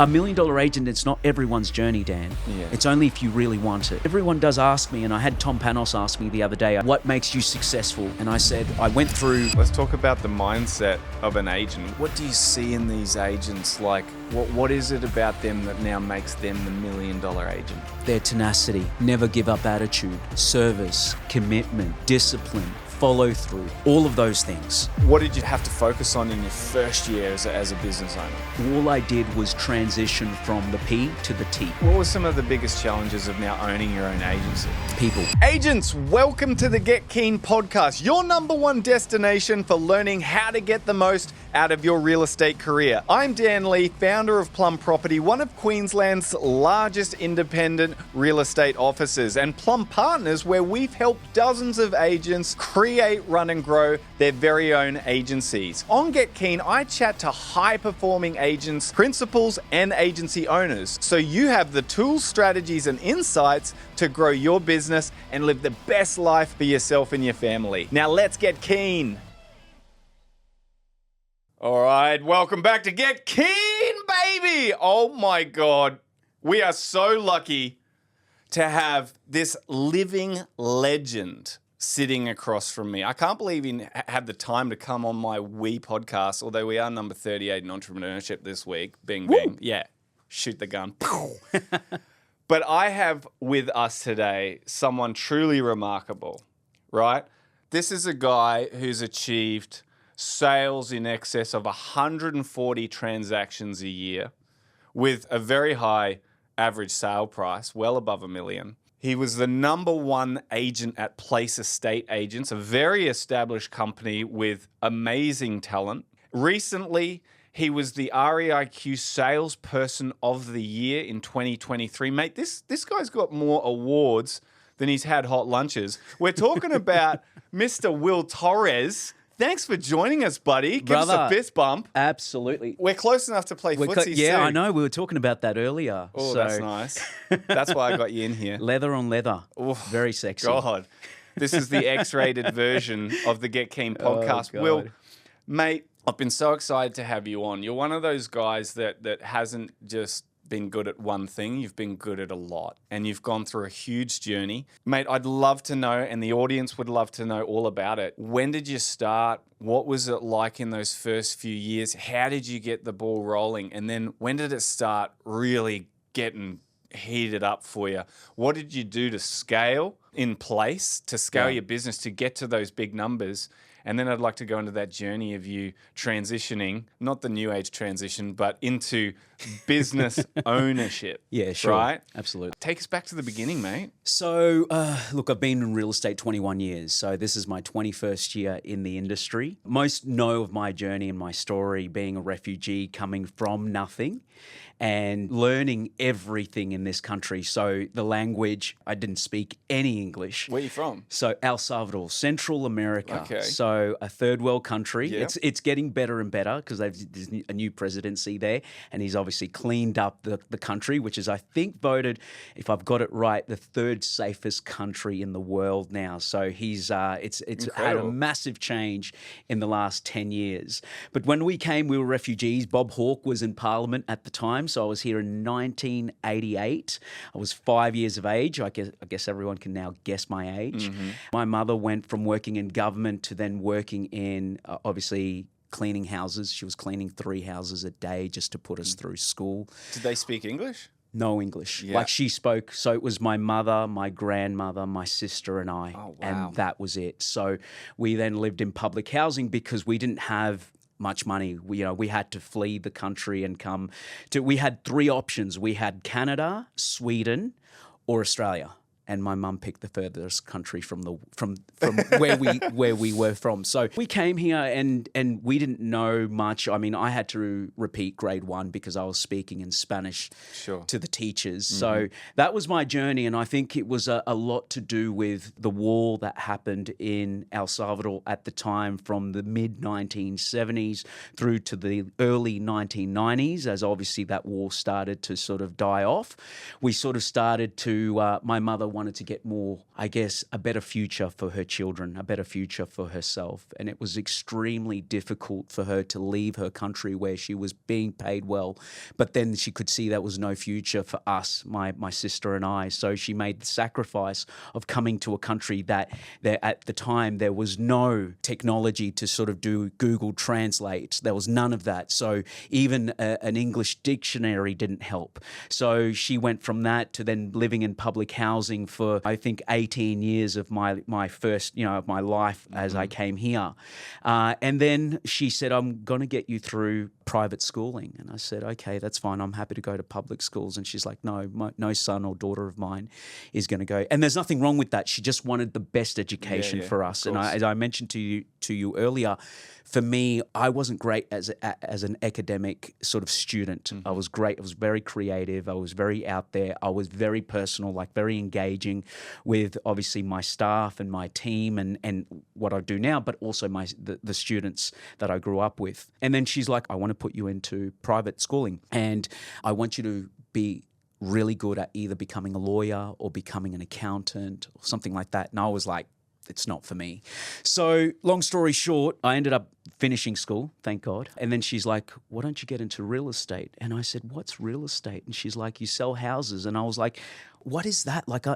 $1 million agent, it's not everyone's journey, Dan. Yeah. It's only if you really want it. Everyone does ask me, and I had Tom Panos ask me the other day, what makes you successful? And I said, I went through... Let's talk about the mindset of an agent. What do you see in these agents? Like, what is it about them that now makes them the $1 million agent? Their tenacity, never give up attitude, service, commitment, discipline, follow through, all of those things. What did you have to focus on in your first year as a business owner? All I did was transition from the P to the T. What were some of the biggest challenges of now owning your own agency? People. Agents, welcome to the Get Keen podcast, your number one destination for learning how to get the most out of your real estate career. I'm Dan Lee, founder of Plum Property, one of Queensland's largest independent real estate offices, and Plum Partners, where we've helped dozens of agents create, run and grow their very own agencies. On Get Keen, I chat to high-performing agents, principals, and agency owners, so you have the tools, strategies, and insights to grow your business and live the best life for yourself and your family. Now let's get keen. All right, welcome back to Get Keen, baby. Oh my God, we are so lucky to have this living legend sitting across from me. I can't believe he had the time to come on my wee podcast, although we are number 38 in entrepreneurship this week. Bing, bing. Woo. Yeah, shoot the gun. But I have with us today someone truly remarkable, right? This is a guy who's achieved sales in excess of 140 transactions a year with a very high average sale price, well above $1 million. He was the number one agent at Place Estate Agents, a very established company with amazing talent. Recently, he was the REIQ Salesperson of the Year in 2023. Mate, this guy's got more awards than he's had hot lunches. We're talking about Mr. Will Torres. Thanks for joining us, buddy. Give us a fist bump. Absolutely. We're close enough to play footsie Yeah, soon. I know. We were talking about that earlier. Oh, that's nice. That's why I got you in here. Leather on leather. Oof, very sexy. God. This is the X-rated version of the Get Keen podcast. Oh, Will, mate, I've been so excited to have you on. You're one of those guys that hasn't just been good at one thing. You've been good at a lot, and you've gone through a huge journey. Mate, I'd love to know, and the audience would love to know all about it. When did you start? What was it like in those first few years? How did you get the ball rolling? And then when did it start really getting heated up for you? What did you do to scale in place, to scale your business, to get to those big numbers? And then I'd like to go into that journey of you transitioning, not the new age transition, but into business ownership. Yeah, sure. Right? Absolutely. Take us back to the beginning, mate. So, look, I've been in real estate 21 years. So this is my 21st year in the industry. Most know of my journey and my story being a refugee coming from nothing and learning everything in this country. So the language, I didn't speak any English. Where are you from? So El Salvador, Central America. Okay. So a third world country. Yeah. It's getting better and better because there's a new presidency there, and he's obviously cleaned up the country, which is, I think, voted, if I've got it right, the third safest country in the world now. So he's it's had a massive change in the last 10 years. But when we came, we were refugees. Bob Hawke was in Parliament at the time. So I was here in 1988. I was 5 years of age. I guess everyone can now guess my age. Mm-hmm. My mother went from working in government to then working in, obviously, cleaning houses. She was cleaning 3 houses a day just to put us through school. Did they speak English? No English. Yeah. Like she spoke, so it was my mother, my grandmother, my sister and I. Oh, wow. And that was it. So we then lived in public housing because we didn't have much money. We had to flee the country and come to, we had 3 options. We had Canada, Sweden, or Australia. And my mum picked the furthest country from where we were from. So we came here and we didn't know much. I mean, I had to repeat grade 1 because I was speaking in Spanish to the teachers. Mm-hmm. So that was my journey, and I think it was a lot to do with the war that happened in El Salvador at the time, from the mid-1970s through to the early 1990s, as obviously that war started to sort of die off. We sort of started to, my mother wanted to get more, I guess, a better future for her children, a better future for herself. And it was extremely difficult for her to leave her country where she was being paid well. But then she could see that was no future for us, my sister and I. So she made the sacrifice of coming to a country that at the time there was no technology to sort of do Google Translate. There was none of that. So even an English dictionary didn't help. So she went from that to then living in public housing for, I think, 18 years of my first, of my life as I came here. And then she said, I'm going to get you through private schooling. And I said, okay, that's fine. I'm happy to go to public schools. And she's like, no, no son or daughter of mine is going to go. And there's nothing wrong with that. She just wanted the best education for us. And as I mentioned to you earlier, for me, I wasn't great as an academic sort of student. I was great. I was very creative. I was very out there. I was very personal, like very engaging with obviously my staff and my team and what I do now, but also the students that I grew up with. And then she's like, I want to put you into private schooling and I want you to be really good at either becoming a lawyer or becoming an accountant or something like that. And I was like, it's not for me. So long story short, I ended up finishing school, thank God. And then she's like, why don't you get into real estate? And I said, what's real estate? And she's like, you sell houses. And I was like, what is that? Like,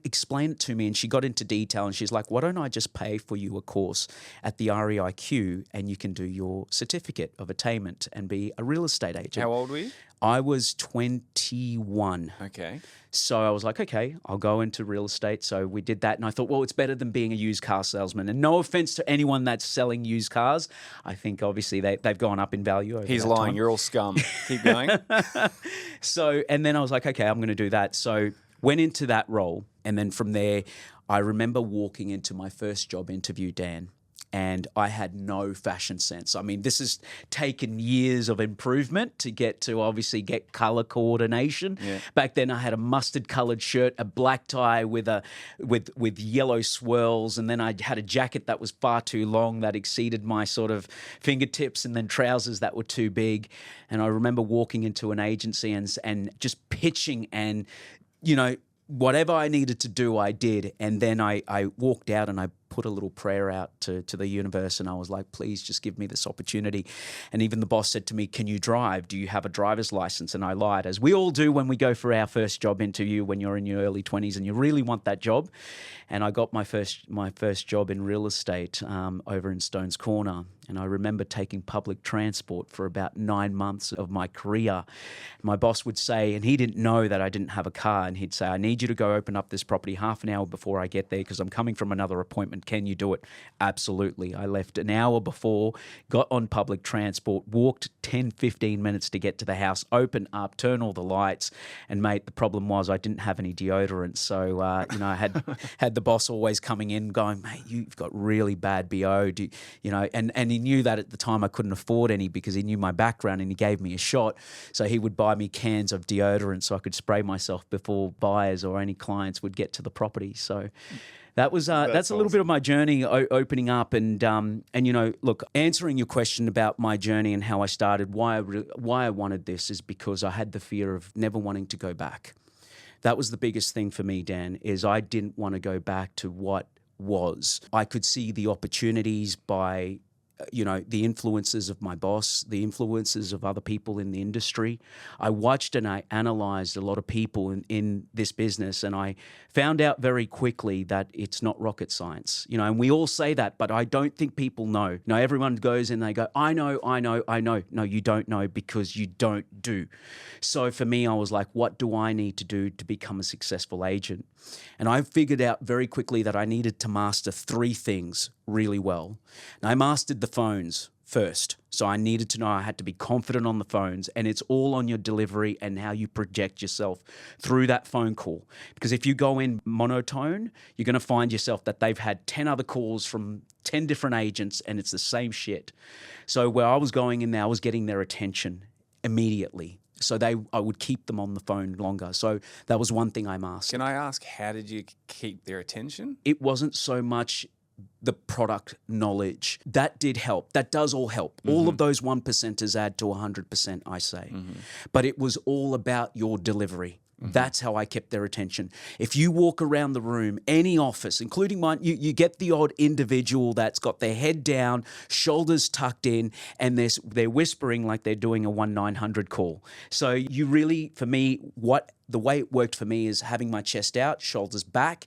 explain it to me. And she got into detail and she's like, why don't I just pay for you a course at the REIQ and you can do your certificate of attainment and be a real estate agent. How old were you? I was 21. Okay. So I was like, okay, I'll go into real estate. So we did that. And I thought, well, it's better than being a used car salesman. And no offense to anyone that's selling used cars. I think obviously they've gone up in value over He's that lying. time. You're all scum. Keep going. So, and then I was like, okay, I'm going to do that. So went into that role. And then from there, I remember walking into my first job interview, Dan. And I had no fashion sense. I mean, this has taken years of improvement to obviously get color coordination. Yeah. Back then, I had a mustard colored shirt, a black tie with yellow swirls, and then I had a jacket that was far too long that exceeded my sort of fingertips, and then trousers that were too big. And I remember walking into an agency and just pitching and, whatever I needed to do, I did. And then I walked out and I put a little prayer out to the universe and I was like, please just give me this opportunity. And even the boss said to me, can you drive? Do you have a driver's license? And I lied, as we all do when we go for our first job interview when you're in your early 20s and you really want that job. And I got my first job in real estate over in Stones Corner. And I remember taking public transport for about 9 months of my career. My boss would say, and he didn't know that I didn't have a car, and he'd say, I need you to go open up this property half an hour before I get there because I'm coming from another appointment. Can you do it? Absolutely. I left an hour before, got on public transport, walked 10, 15 minutes to get to the house, open up, turn all the lights. And mate, the problem was I didn't have any deodorant. So, I had the boss always coming in going, mate, you've got really bad BO. And he knew that at the time I couldn't afford any because he knew my background and he gave me a shot. So he would buy me cans of deodorant so I could spray myself before buyers or any clients would get to the property. So that was that's a little bit of my journey opening up and look, answering your question about my journey and how I started, why I wanted this is because I had the fear of never wanting to go back. That was the biggest thing for me, Dan, is I didn't want to go back to what was. I could see the opportunities by the influences of my boss, the influences of other people in the industry. I watched and I analyzed a lot of people in this business, and I found out very quickly that it's not rocket science. And we all say that, but I don't think people know. Everyone goes and they go, I know. No, you don't know because you don't do. So for me, I was like, what do I need to do to become a successful agent? And I figured out very quickly that I needed to master 3 things really well. And I mastered the phones first. So I needed to know I had to be confident on the phones, and it's all on your delivery and how you project yourself through that phone call. Because if you go in monotone, you're going to find yourself that they've had 10 other calls from 10 different agents and it's the same shit. So where I was going in there, I was getting their attention immediately. So I would keep them on the phone longer. So that was one thing I mastered. Can I ask, how did you keep their attention? It wasn't so much the product knowledge. That did help. That does all help. Mm-hmm. All of those 1%ers add to 100%, I say. Mm-hmm. But it was all about your delivery. That's how I kept their attention. If you walk around the room, any office, including mine, you get the odd individual that's got their head down, shoulders tucked in, and they're whispering like they're doing a 1-900 call. So you really, for me, the way it worked for me is having my chest out, shoulders back,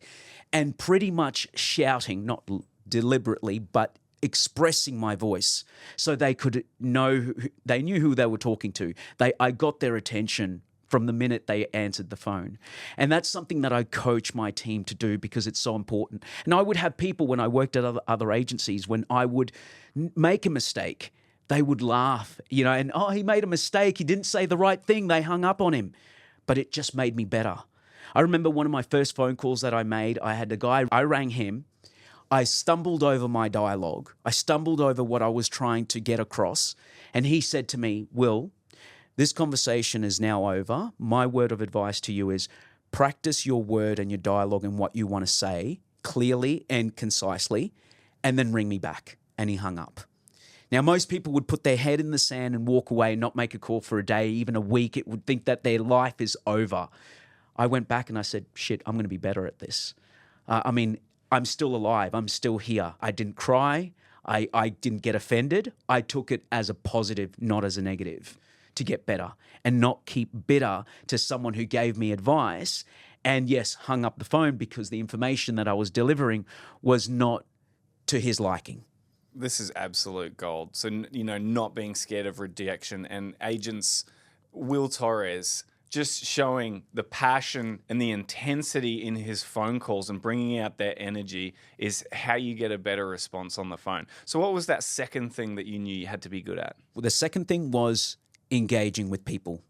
and pretty much shouting, not deliberately, but expressing my voice so they could know, they knew who they were talking to. I got their attention from the minute they answered the phone. And that's something that I coach my team to do because it's so important. And I would have people when I worked at other agencies, when I would make a mistake, they would laugh, and, oh, he made a mistake. He didn't say the right thing. They hung up on him. But it just made me better. I remember one of my first phone calls that I made, I had a guy, I rang him. I stumbled over my dialogue. I stumbled over what I was trying to get across. And he said to me, Will, this conversation is now over. My word of advice to you is practice your word and your dialogue and what you want to say clearly and concisely, and then ring me back. And he hung up. Now, most people would put their head in the sand and walk away and not make a call for a day, even a week. It would think that their life is over. I went back and I said, shit, I'm going to be better at this. I'm still alive. I'm still here. I didn't cry. I didn't get offended. I took it as a positive, not as a negative, to get better and not keep bitter to someone who gave me advice and, yes, hung up the phone because the information that I was delivering was not to his liking. This is absolute gold. So, not being scared of rejection, and agents, Will Torres, just showing the passion and the intensity in his phone calls and bringing out their energy is how you get a better response on the phone. So what was that second thing that you knew you had to be good at? Well, the second thing was engaging with people,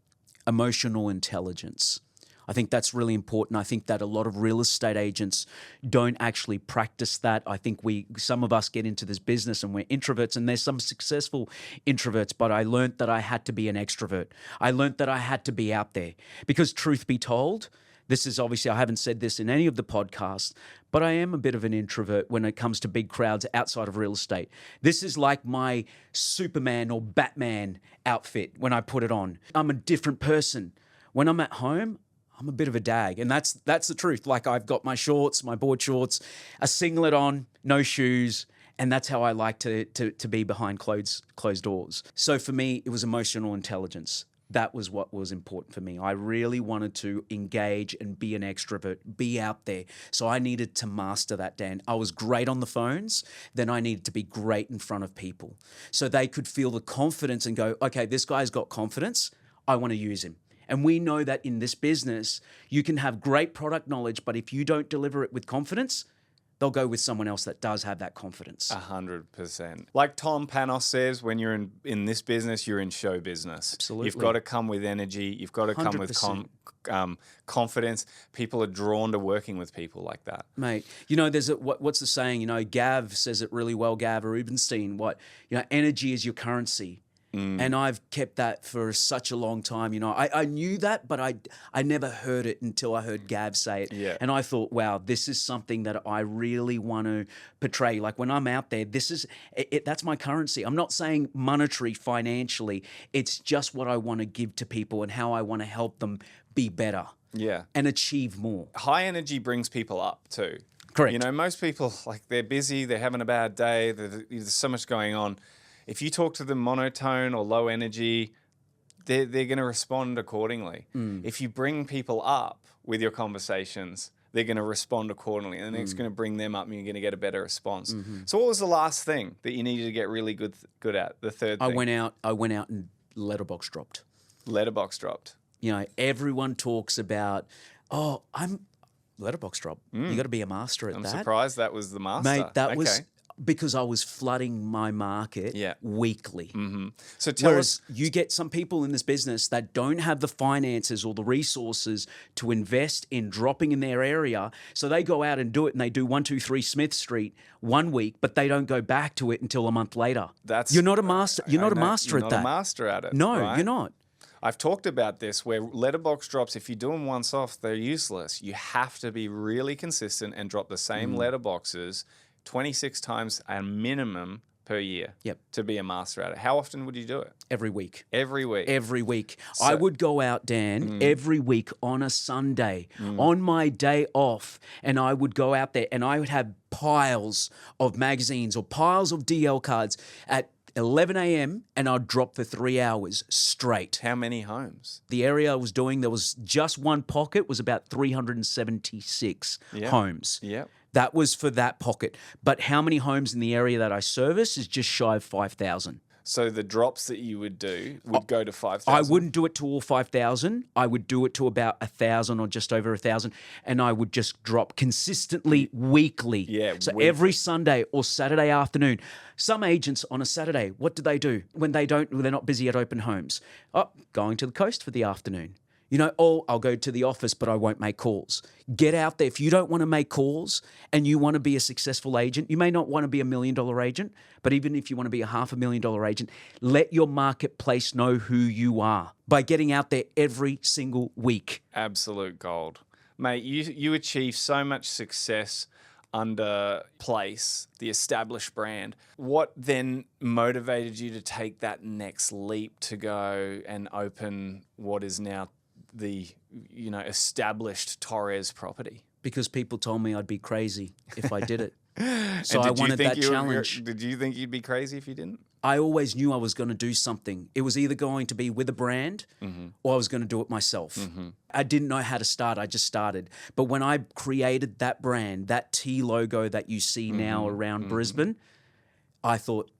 emotional intelligence. I think that's really important. I think that a lot of real estate agents don't actually practice that. I think some of us get into this business and we're introverts, and there's some successful introverts, but I learned that I had to be an extrovert. I learned that I had to be out there because, truth be told, this is obviously, I haven't said this in any of the podcasts, but I am a bit of an introvert when it comes to big crowds outside of real estate. This is like my Superman or Batman outfit when I put it on. I'm a different person. When I'm at home, I'm a bit of a dag, and that's the truth. Like, I've got my shorts, my board shorts, a singlet on, no shoes, and that's how I like to be behind closed doors. So for me, it was emotional intelligence. That was what was important for me. I really wanted to engage and be an extrovert, be out there. So I needed to master that, Dan. I was great on the phones, then I needed to be great in front of people. So they could feel the confidence and go, okay, this guy's got confidence, I want to use him. And we know that in this business, you can have great product knowledge, but if you don't deliver it with confidence, they'll go with someone else that does have that confidence. 100%. Like Tom Panos says, when you're in this business, you're in show business. Absolutely. You've got to come with energy. You've got to come with confidence. People are drawn to working with people like that. Mate, there's what's the saying? Gav says it really well, Gav Rubenstein. Energy is your currency. And I've kept that for such a long time. I knew that, but I never heard it until I heard Gav say it. Yeah. And I thought, wow, this is something that I really want to portray. Like, when I'm out there, that's my currency. I'm not saying monetary, financially. It's just what I want to give to people and how I want to help them be better. Yeah. And achieve more. High energy brings people up too. Correct. Most people, they're busy, they're having a bad day, there's so much going on. If you talk to them monotone or low energy, they're going to respond accordingly. If you bring people up with your conversations, they're going to respond accordingly, and it's going to bring them up, and you're going to get a better response. So what was the last thing that you needed to get really good at? The third thing? I went out and letterbox dropped. Letterbox dropped. Everyone talks about, I'm letterbox drop. You got to be a master at that. I'm surprised that was the master. Mate, that was because I was flooding my market weekly. So tell us, you get some people in this business that don't have the finances or the resources to invest in dropping in their area. So they go out and do it, and they do 123 Smith Street one week, but they don't go back to it until a month later. You're not a master. You're not a master at that. You're not a master at it. No, right? You're not. I've talked about this where letterbox drops, if you do them once off, they're useless. You have to be really consistent and drop the same letterboxes 26 times a minimum per year. Yep. To be a master at it. How often would you do it? Every week. Every week. Every week. I would go out, Dan, every week on a Sunday, on my day off, and I would go out there and I would have piles of magazines or piles of DL cards at 11 a.m. and I'd drop for 3 hours straight. How many homes? The area I was doing, there was just one pocket, was about 376 homes. Yep. That was for that pocket. But how many homes in the area that I service is just shy of 5,000. So the drops that you would do would go to 5,000? I wouldn't do it to all 5,000. I would do it to about 1,000 or just over 1,000. And I would just drop consistently weekly. Yeah, so weekly. every Sunday or Saturday afternoon. Some agents on a Saturday, what do? When they're not busy at open homes? Oh, going to the coast for the afternoon. You know, oh, I'll go to the office, but I won't make calls. Get out there. If you don't want to make calls and you want to be a successful agent, you may not want to be $1 million agent, but even if you want to be a $500,000 agent, let your marketplace know who you are by getting out there every single week. Absolute gold. Mate, you achieve so much success under Place, the established brand. What then motivated you to take that next leap to go and open what is now the established Torres property? Because people told me I'd be crazy if I did it. So I wanted that challenge. Did you think you'd be crazy if you didn't? I always knew I was going to do something. It was either going to be with a brand or I was going to do it myself. I didn't know how to start. I just started. But when I created that brand, that T logo that you see now around Brisbane, I thought,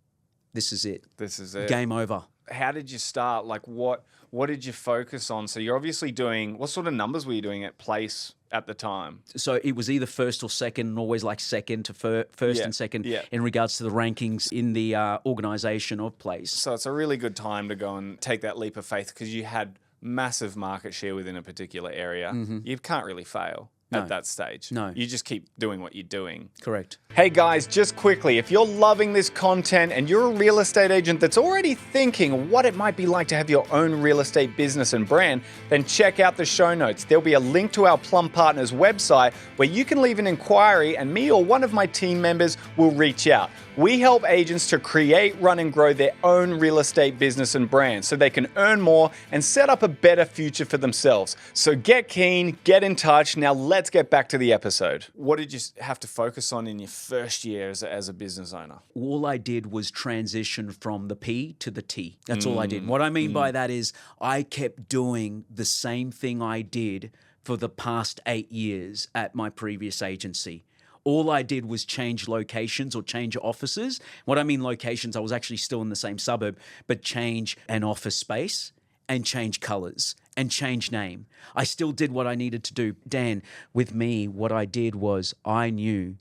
this is it. This is it. Game over. How did you start? Like, what did you focus on? So you're obviously doing, what sort of numbers were you doing at Place at the time? So it was either first or second, and always like second to first and second in regards to the rankings in the organisation of Place. So it's a really good time to go and take that leap of faith because you had massive market share within a particular area. You can't really fail at that stage. No. You just keep doing what you're doing. Correct. Hey guys, just quickly, if you're loving this content and you're a real estate agent that's already thinking what it might be like to have your own real estate business and brand, then check out the show notes. There'll be a link to our Plum Partners website where you can leave an inquiry and me or one of my team members will reach out. We help agents to create, run, and grow their own real estate business and brand so they can earn more and set up a better future for themselves. So get keen, get in touch. Now let's get back to the episode. What did you have to focus on in your first year as a business owner? All I did was transition from the P to the T. That's all I did. What I mean by that is I kept doing the same thing I did for the past 8 years at my previous agency. All I did was change locations or change offices. What I mean locations, I was actually still in the same suburb, but change an office space and change colors and change name. I still did what I needed to do. Dan, with me, what I did was I knew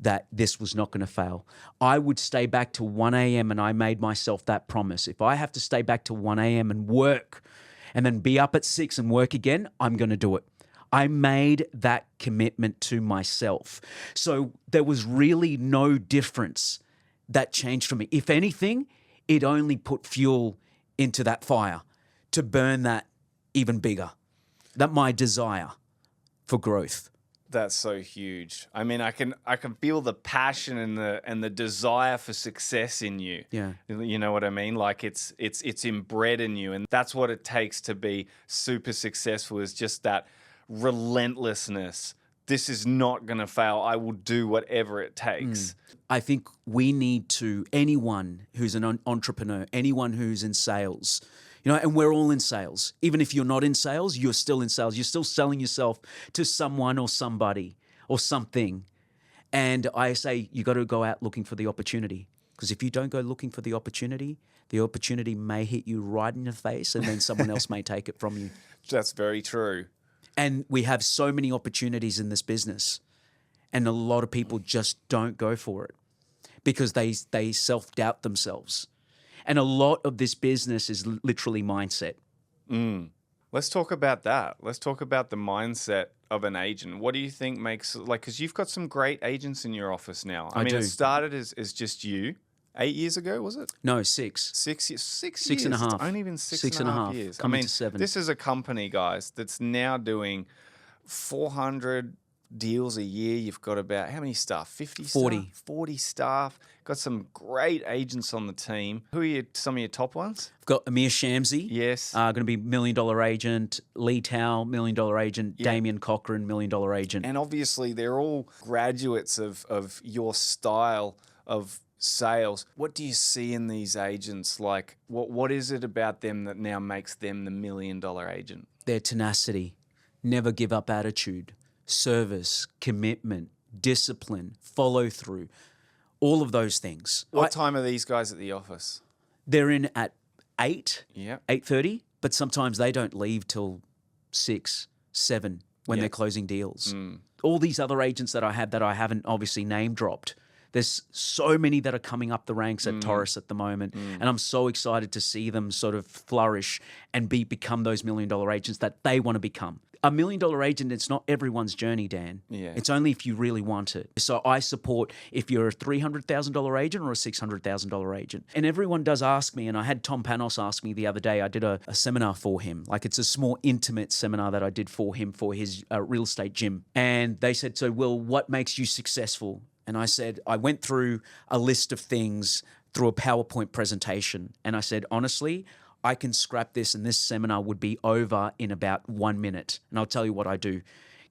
that this was not going to fail. I would stay back to 1 a.m. and I made myself that promise. If I have to stay back to 1 a.m. and work and then be up at 6 and work again, I'm going to do it. I made that commitment to myself. So there was really no difference that changed for me. If anything, it only put fuel into that fire to burn that even bigger. That my desire for growth. That's so huge. I mean, I can feel the passion and the desire for success in you. Yeah. You know what I mean? Like it's inbred in you, and that's what it takes to be super successful. Is just that relentlessness. This is not going to fail. I will do whatever it takes. I think we need to, anyone who's an entrepreneur, anyone who's in sales, and we're all in sales. Even if you're not in sales, you're still in sales. You're still selling yourself to someone or somebody or something. And I say you got to go out looking for the opportunity. Because if you don't go looking for the opportunity may hit you right in the face and then someone else may take it from you. That's very true. And we have so many opportunities in this business, and a lot of people just don't go for it because they self-doubt themselves. And a lot of this business is literally mindset. Let's talk about that. Let's talk about the mindset of an agent. What do you think makes, because you've got some great agents in your office now. I mean, do. It started as just you. 8 years ago, was it? No, 6. 6 years. 6 and a half. It's only been six and a half years. Coming to 7. This is a company, guys, that's now doing 400, deals a year. You've got about, how many staff? 50 40. staff? 40 staff. Got some great agents on the team. Who are some of your top ones? I've got Amir Shamsi. Yes. Going to be $1 million agent. Lee Tao, $1 million agent. Yeah. Damien Cochran, $1 million agent. And obviously, they're all graduates of your style of sales. What do you see in these agents? Like, what is it about them that now makes them the $1 million agent? Their tenacity, never give up attitude, service, commitment, discipline, follow through, all of those things. What time are these guys at the office? They're in at 8, Yeah. 8:30, but sometimes they don't leave till 6, 7 when they're closing deals. All these other agents that I have that I haven't obviously name dropped, there's so many that are coming up the ranks at Taurus at the moment, and I'm so excited to see them sort of flourish and become those $1 million agents that they want to become. A $1 million agent, it's not everyone's journey, Dan. Yeah. It's only if you really want it. So I support if you're a $300,000 agent or a $600,000 agent. And everyone does ask me, and I had Tom Panos ask me the other day, I did a seminar for him. Like, it's a small, intimate seminar that I did for him for his real estate gym. And they said, so, Will, what makes you successful? And I said, I went through a list of things through a PowerPoint presentation. And I said, honestly, I can scrap this and this seminar would be over in about 1 minute. And I'll tell you what I do.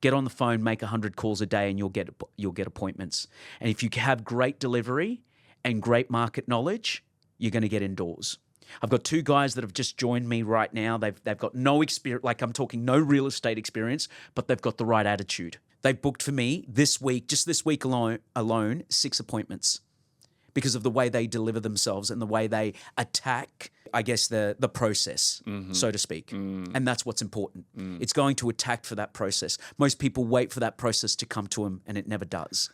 Get on the phone, make 100 calls a day, and you'll get appointments. And if you have great delivery and great market knowledge, you're going to get indoors. I've got 2 guys that have just joined me right now. They've got no experience, like I'm talking no real estate experience, but they've got the right attitude. They've booked for me this week, just this week alone, 6 appointments because of the way they deliver themselves and the way they attack, I guess, the process, so to speak. And that's what's important. It's going to attack for that process. Most people wait for that process to come to them, and it never does.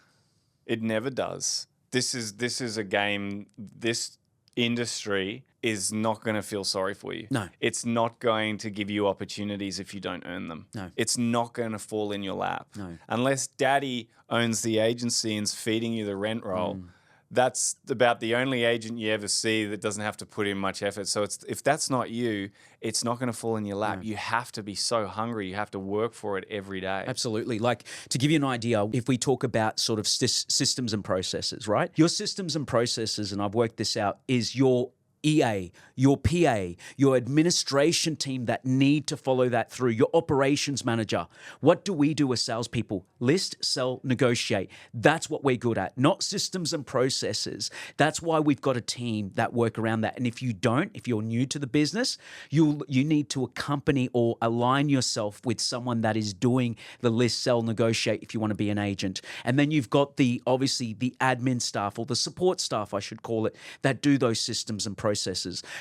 It never does. This is a game. This industry is not going to feel sorry for you. No. It's not going to give you opportunities if you don't earn them. No. It's not going to fall in your lap. No. Unless daddy owns the agency and's feeding you the rent roll. That's about the only agent you ever see that doesn't have to put in much effort. So if that's not you, it's not going to fall in your lap. No. You have to be so hungry. You have to work for it every day. Absolutely. Like, to give you an idea, if we talk about sort of systems and processes, right? Your systems and processes, and I've worked this out, is your EA, your PA, your administration team that need to follow that through, your operations manager. What do we do as salespeople? List, sell, negotiate. That's what we're good at, not systems and processes. That's why we've got a team that work around that. And if you don't, if you're new to the business, you need to accompany or align yourself with someone that is doing the list, sell, negotiate if you want to be an agent. And then you've got obviously the admin staff, or the support staff, I should call it, that do those systems and processes.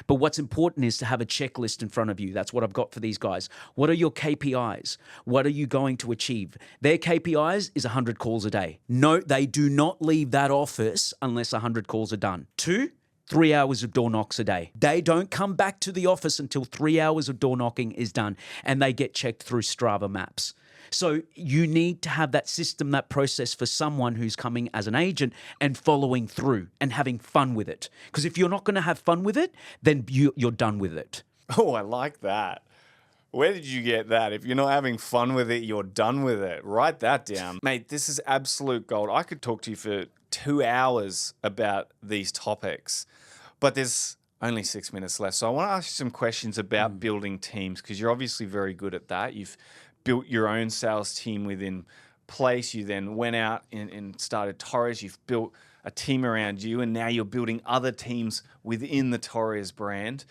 But what's important is to have a checklist in front of you. That's what I've got for these guys. What are your KPIs? What are you going to achieve? Their KPIs is 100 calls a day. No, they do not leave that office unless 100 calls are done. 2, 3 hours of door knocks a day. They don't come back to the office until 3 hours of door knocking is done, and they get checked through Strava maps. So you need to have that system, that process for someone who's coming as an agent and following through and having fun with it. Because if you're not going to have fun with it, then you're done with it. Oh, I like that. Where did you get that? If you're not having fun with it, you're done with it. Write that down. Mate, this is absolute gold. I could talk to you for 2 hours about these topics, but there's only 6 minutes left. So I want to ask you some questions about building teams, because you're obviously very good at that. You've built your own sales team within place. You then went out and started Torres. You've built a team around you, and now you're building other teams within the Torres brand.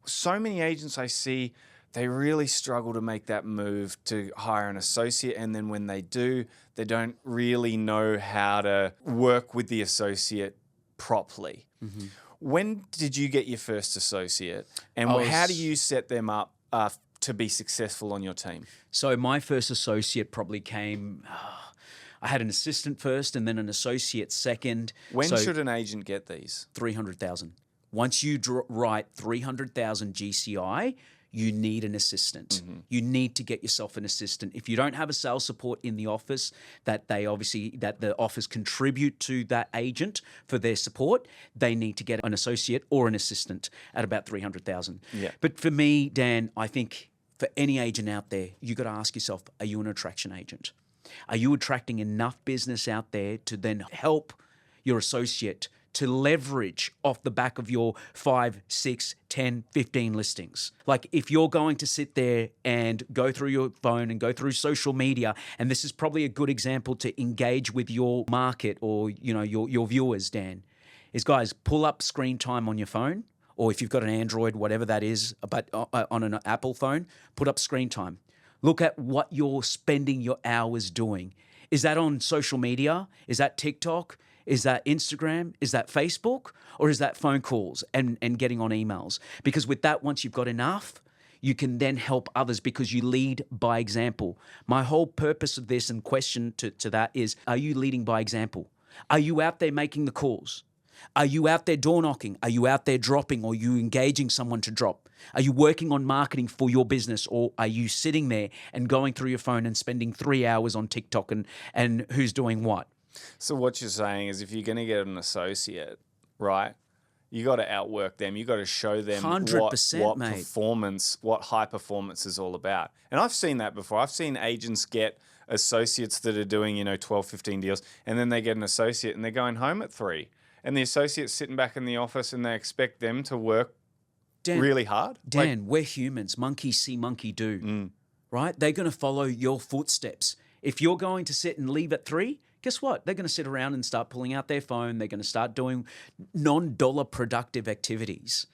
So many agents I see, they really struggle to make that move to hire an associate, and then when they do, they don't really know how to work with the associate properly. Mm-hmm. When did you get your first associate, and how do you set them up to be successful on your team? So my first associate probably came, I had an assistant first and then an associate second. When should an agent get these? 300,000. Once you write 300,000 GCI, you need an assistant. Mm-hmm. You need to get yourself an assistant. If you don't have a sales support in the office that the office contribute to that agent for their support, they need to get an associate or an assistant at about 300,000. Yeah. But for me, Dan, I think for any agent out there, you got to ask yourself, are you an attraction agent? Are you attracting enough business out there to then help your associate to leverage off the back of your 5, 6, 10, 15 listings? Like if you're going to sit there and go through your phone and go through social media, and this is probably a good example to engage with your market or your viewers, Dan, is guys, pull up screen time on your phone, or if you've got an Android, whatever that is, but on an Apple phone, put up screen time. Look at what you're spending your hours doing. Is that on social media? Is that TikTok? Is that Instagram? Is that Facebook? Or is that phone calls and getting on emails? Because with that, once you've got enough, you can then help others because you lead by example. My whole purpose of this and question to that is, are you leading by example? Are you out there making the calls? Are you out there door knocking? Are you out there dropping, or are you engaging someone to drop? Are you working on marketing for your business, or are you sitting there and going through your phone and spending 3 hours on TikTok and who's doing what? So what you're saying is if you're going to get an associate, right, you got to outwork them. You got to show them 100%, what mate. performance, what high performance is all about. And I've seen that before. I've seen agents get associates that are doing, 12, 15 deals, and then they get an associate and they're going home at 3. And the associate's sitting back in the office and they expect them to work really hard. Dan, we're humans. Monkey see, monkey do. Right? They're going to follow your footsteps. If you're going to sit and leave at 3, guess what? They're going to sit around and start pulling out their phone. They're going to start doing non-dollar productive activities.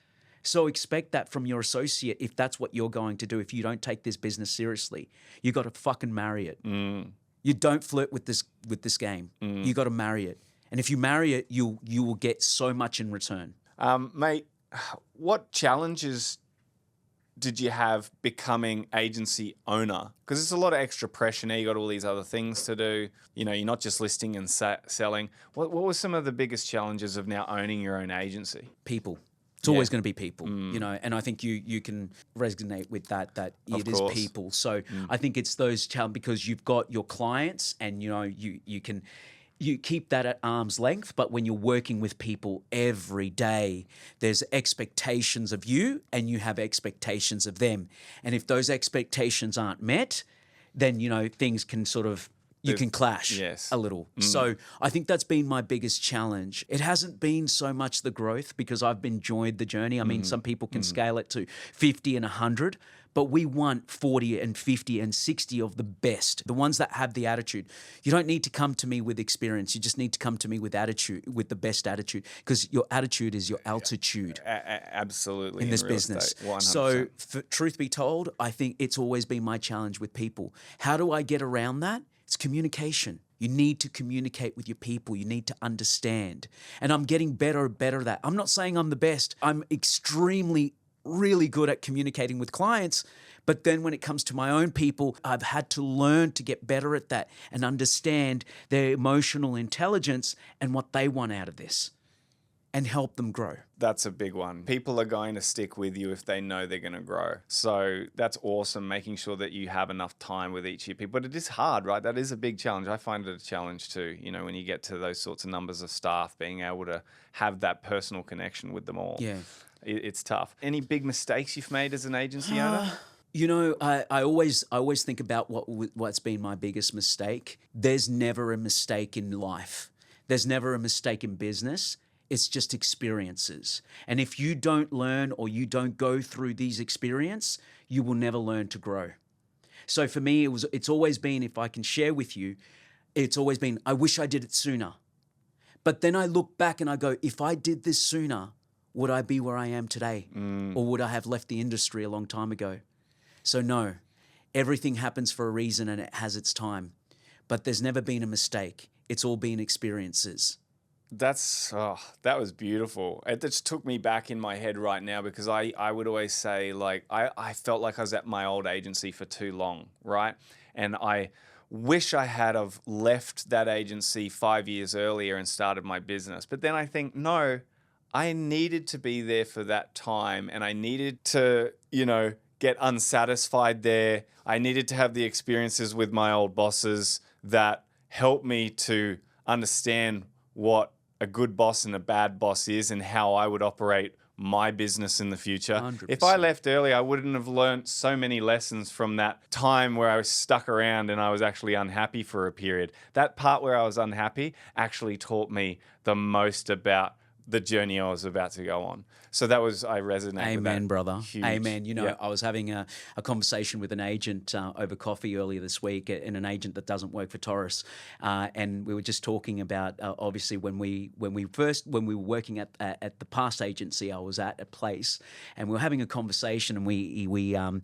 So expect that from your associate if that's what you're going to do. If you don't take this business seriously, you got to fucking marry it. You don't flirt with this game. You got to marry it. And if you marry it, you will get so much in return. Mate, what challenges did you have becoming agency owner? Because it's a lot of extra pressure now. You got all these other things to do. You're not just listing and selling. What were some of the biggest challenges of now owning your own agency? People. It's always going to be people, and I think you can resonate with that it is people. So I think it's those challenges because you've got your clients and, you keep that at arm's length, but when you're working with people every day, there's expectations of you and you have expectations of them. And if those expectations aren't met, then, things can sort of, you can clash a little. So I think that's been my biggest challenge. It hasn't been so much the growth because I've enjoyed the journey. I mean, some people can scale it to 50 and 100, but we want 40 and 50 and 60 of the best, the ones that have the attitude. You don't need to come to me with experience. You just need to come to me with attitude, with the best attitude, because your attitude is your altitude. Absolutely. In this business. 100%. So truth be told, I think it's always been my challenge with people. How do I get around that? It's communication. You need to communicate with your people. You need to understand. And I'm getting better and better at that. I'm not saying I'm the best. I'm extremely really good at communicating with clients, but then when it comes to my own people, I've had to learn to get better at that and understand their emotional intelligence and what they want out of this and help them grow. That's a big one. People are going to stick with you if they know they're going to grow. So that's awesome, making sure that you have enough time with each of your people. But it is hard, right? That is a big challenge. I find it a challenge too, when you get to those sorts of numbers of staff, being able to have that personal connection with them all. Yeah. It's tough. Any big mistakes you've made as an agency owner? I always think about what's been my biggest mistake. There's never a mistake in life. There's never a mistake in business. It's just experiences. And if you don't learn or you don't go through these experiences, you will never learn to grow. So for me, it's always been, if I can share with you, it's always been, I wish I did it sooner. But then I look back and I go, if I did this sooner, would I be where I am today? Or would I have left the industry a long time ago? So no, everything happens for a reason and it has its time. But there's never been a mistake. It's all been experiences. That was beautiful. It just took me back in my head right now because I would always say, like, I felt like I was at my old agency for too long, right? And I wish I had have left that agency 5 years earlier and started my business. But then I think, no, I needed to be there for that time and I needed to, get unsatisfied there. I needed to have the experiences with my old bosses that helped me to understand what a good boss and a bad boss is and how I would operate my business in the future. 100%. If I left early, I wouldn't have learned so many lessons from that time where I was stuck around and I was actually unhappy for a period. That part where I was unhappy actually taught me the most about the journey I was about to go on. So that was, I resonate with that. Amen, brother. Huge. Amen. You know, Yeah. I was having a conversation with an agent over coffee earlier this week, and an agent that doesn't work for Taurus, and we were just talking about obviously when we were working at the past agency I was at a place, and we were having a conversation, and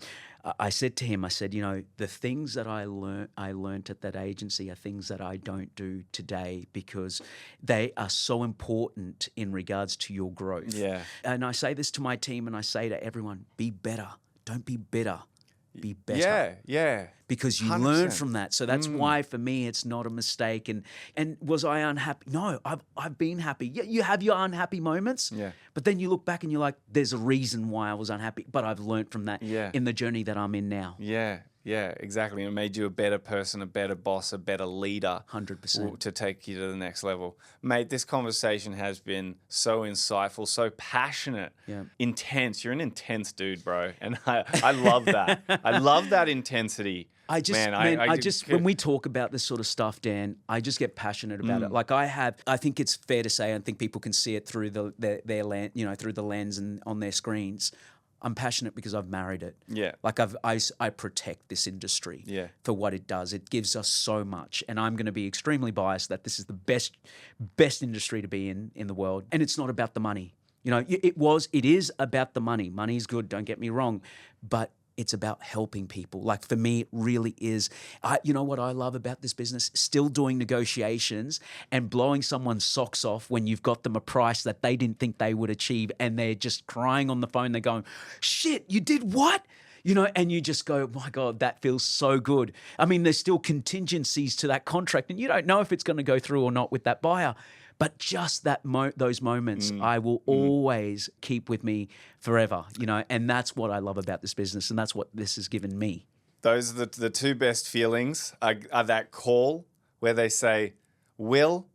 I said to him, I said, you know, the things that I learned at that agency are things that I don't do today because they are so important in regards to your growth. Yeah. And I say this to my team and I say to everyone, be better. Don't be bitter. Be better. Yeah, yeah. Because you 100%. learn from that. So that's why for me it's not a mistake. And was I unhappy? No, I've been happy. Yeah, you have your unhappy moments. Yeah. But then you look back and you're like, there's a reason why I was unhappy. But I've learned from that Yeah. in the journey that I'm in now. Yeah, yeah, exactly. It made you a better person, a better boss, a better leader. 100%. To take you to the next level. Mate, this conversation has been so insightful, so passionate, Yeah. intense. You're an intense dude, bro. And I love that. I love that intensity. I just when we talk about this sort of stuff, Dan, I just get passionate about it. Like I think it's fair to say, I think people can see it through their lens, you know, through the lens and on their screens. I'm passionate because I've married it. Yeah. Like I protect this industry for what it does. It gives us so much. And I'm going to be extremely biased that this is the best industry to be in the world. And it's not about the money. You know, it is about the money. Money's good, don't get me wrong. But it's about helping people. Like for me, it really is. You know what I love about this business? Still doing negotiations and blowing someone's socks off when you've got them a price that they didn't think they would achieve, and they're just crying on the phone. They're going, "Shit, you did what?" You know, and you just go, "My God, that feels so good." I mean, there's still contingencies to that contract, and you don't know if it's going to go through or not with that buyer. But just those moments, I will always keep with me forever, you know, and that's what I love about this business, and that's what this has given me. Those are the two best feelings are that call where they say, Will,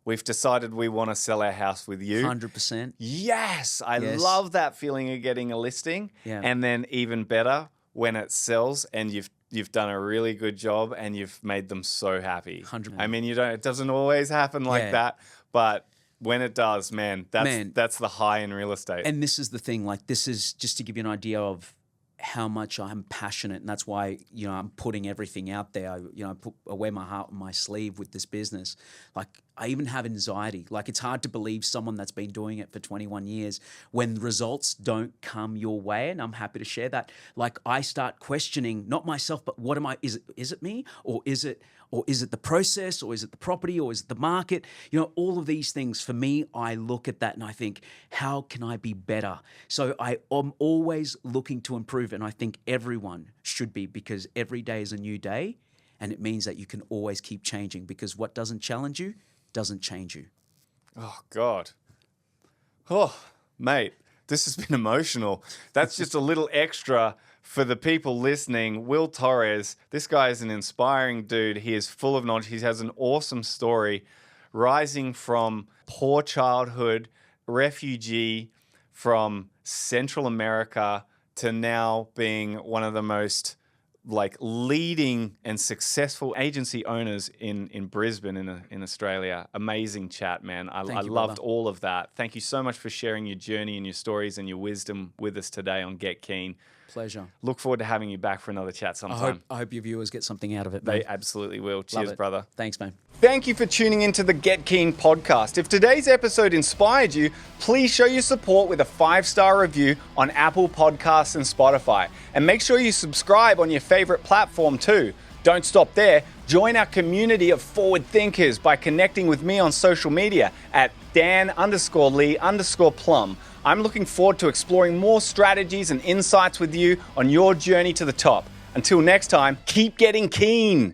we've decided we want to sell our house with you. 100%. Yes. I Yes. love that feeling of getting a listing. Yeah. And then even better when it sells and you've done a really good job and you've made them so happy. 100%. I mean, it doesn't always happen like Yeah. that, but when it does, that's the high in real estate. And this is the thing, like this is just to give you an idea of how much I'm passionate, and that's why, you know, I'm putting everything out there. I wear my heart on my sleeve with this business. Like I even have anxiety. Like it's hard to believe someone that's been doing it for 21 years when results don't come your way, and I'm happy to share that. Like I start questioning not myself, but what am I? Is it me, or is it the process, or is it the property, or is it the market? You know, all of these things. For me, I look at that and I think, how can I be better? So I am always looking to improve, and I think everyone should be, because every day is a new day, and it means that you can always keep changing, because what doesn't challenge you doesn't change you. Oh, God. Oh, mate, this has been emotional. That's just a little extra for the people listening. Will Torres, this guy is an inspiring dude. He is full of knowledge. He has an awesome story, rising from poor childhood, refugee from Central America to now being one of the most leading and successful agency owners in Brisbane in Australia. Amazing chat, man. I loved all of that. Thank you so much for sharing your journey and your stories and your wisdom with us today on Get Keen. Pleasure. Look forward to having you back for another chat sometime. I hope your viewers get something out of it, man. They absolutely will. Cheers, brother. Thanks, man. Thank you for tuning into the Get Keen podcast. If today's episode inspired you, please show your support with a 5-star review on Apple Podcasts and Spotify. And make sure you subscribe on your favorite platform too. Don't stop there. Join our community of forward thinkers by connecting with me on social media at Dan_Lee_Plum. I'm looking forward to exploring more strategies and insights with you on your journey to the top. Until next time, keep getting keen.